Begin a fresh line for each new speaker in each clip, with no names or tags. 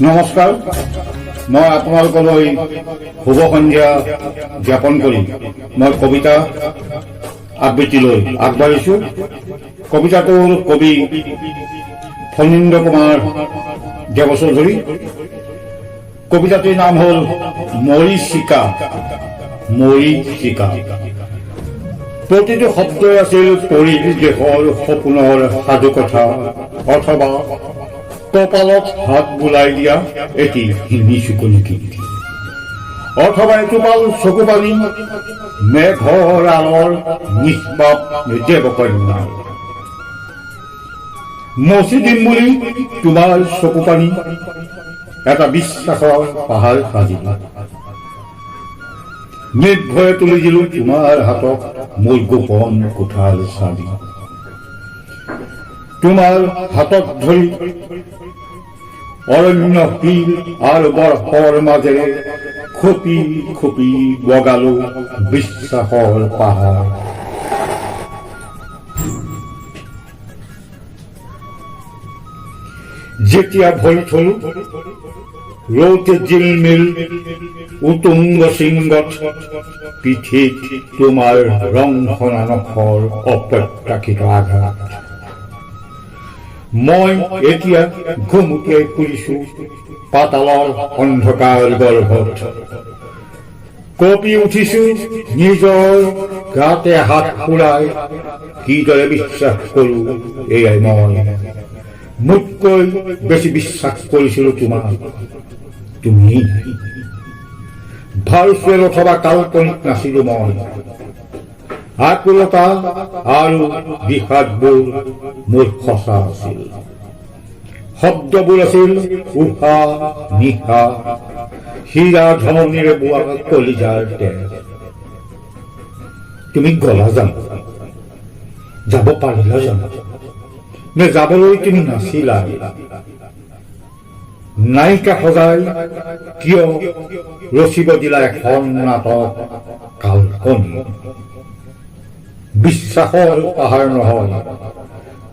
নমস্কাৰ, মই আপোনালোকলৈ শুভ সন্ধ্যা জ্ঞাপন কৰি মই কবিতা আবৃত্তিলৈ আগবাঢ়িছোঁ। কবিতাটোৰ কবি ফণীন্দ্ৰ কুমাৰ দেৱচৌধুৰী। কবিতাটিৰ নাম হ'ল মৰীচিকা। মৰীচিকা। প্ৰতিটো শব্দই আছিল পৰিদেশৰ সপোনৰ সাধুকথা অথবা কপালত হাত বুলাই দিয়া এটি নিচুকনি কীৰ্তি, অথবা এটোপাল চকু পানী মেঘৰ আলৰ নিষ্পাপ দেৱকন্যা। মচি দিম বুলি তোমাৰ চকু পানী এটা বিশ্বাসৰ পাহাৰ সাজিলা। নিৰ্ভয়ে তুলি দিলো তোমাৰ হাতত মোৰ গোপন কোঠাৰ চাবি। তোমাৰ হাতত ধৰি অৰণ্য শিল আৰু বৰফৰ মাজেৰে খুপি খুপি বগালো বিশ্বাসৰ পাহাৰ। যেতিয়া ভৰি থলো ৰৌতে জিলমিল উতুংগ শৃংগত, পিঠিত তোমাৰ ৰং সনা নখৰ অপ্ৰত্যাশিত আঘাত। মই এতিয়া ঘুমুটিয়াই ফুৰিছো পাতালৰ অন্ধকাৰ গৰ্ভত। কঁপি উঠিছো নিজৰ গাতে হাত ফুৰাই, কিদৰে বিশ্বাস কৰো এয়াই মই। মোতকৈ বেছি বিশ্বাস কৰিছিলো তোমাক। তুমি ভাৰ্চুৱেল অথবা কাল্পনিক নাছিলো মই। আকুলতা আৰু বিষাদবোৰ মোৰ সঁচা আছিল। শব্দবোৰ আছিল উশা নিশা, হীৰা ধমনীৰে বোৱা কলিজাৰ তেজ। তুমি গলা জানো? যাব পাৰিলা জানো? নে যাবলৈ তুমি নাছিলা? নায়িকা সজাই কিয় ৰচিব দিলা এখন নাটক কাল্পনিক? বিশ্বাসৰ পাহাৰ নহয়,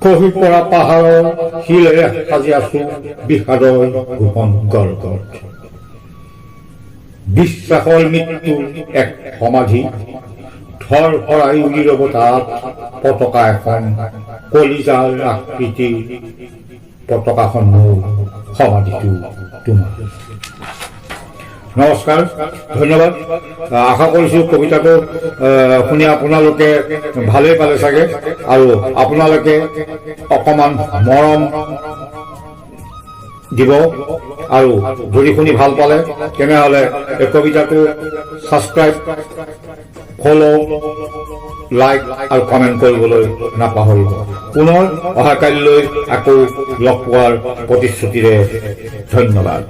খহি পৰা পাহাৰৰ শিলেৰে সাজি আছো বিষাদৰ গোপন গৰ্গত। বিশ্বাসৰ মৃত্যু এক সমাধি, থৰ হৰাই উলিয়াব তাত পতাকা এখন, কলিজাৰ আকৃতিৰ পতাকাখন মোৰ, সমাধিটো তোমাৰ। নমস্কাৰ, ধন্যবাদ। আশা কৰিছো কবিতাটো শুনি আপোনালোকে ভালেই পালে চাগে, আৰু আপোনালোকে অকমান মৰম দিব। আৰু যদি শুনি ভাল পালে তেনেহলে এই কবিতাটো ছাবস্ক্ৰাইব, ফলো, লাইক আৰু কমেণ্ট কৰিবলৈ নাপাহৰিব। পুনৰ অহাকালিলৈ আকৌ লগ পোৱাৰ প্ৰতিশ্ৰুতিৰে ধন্যবাদ।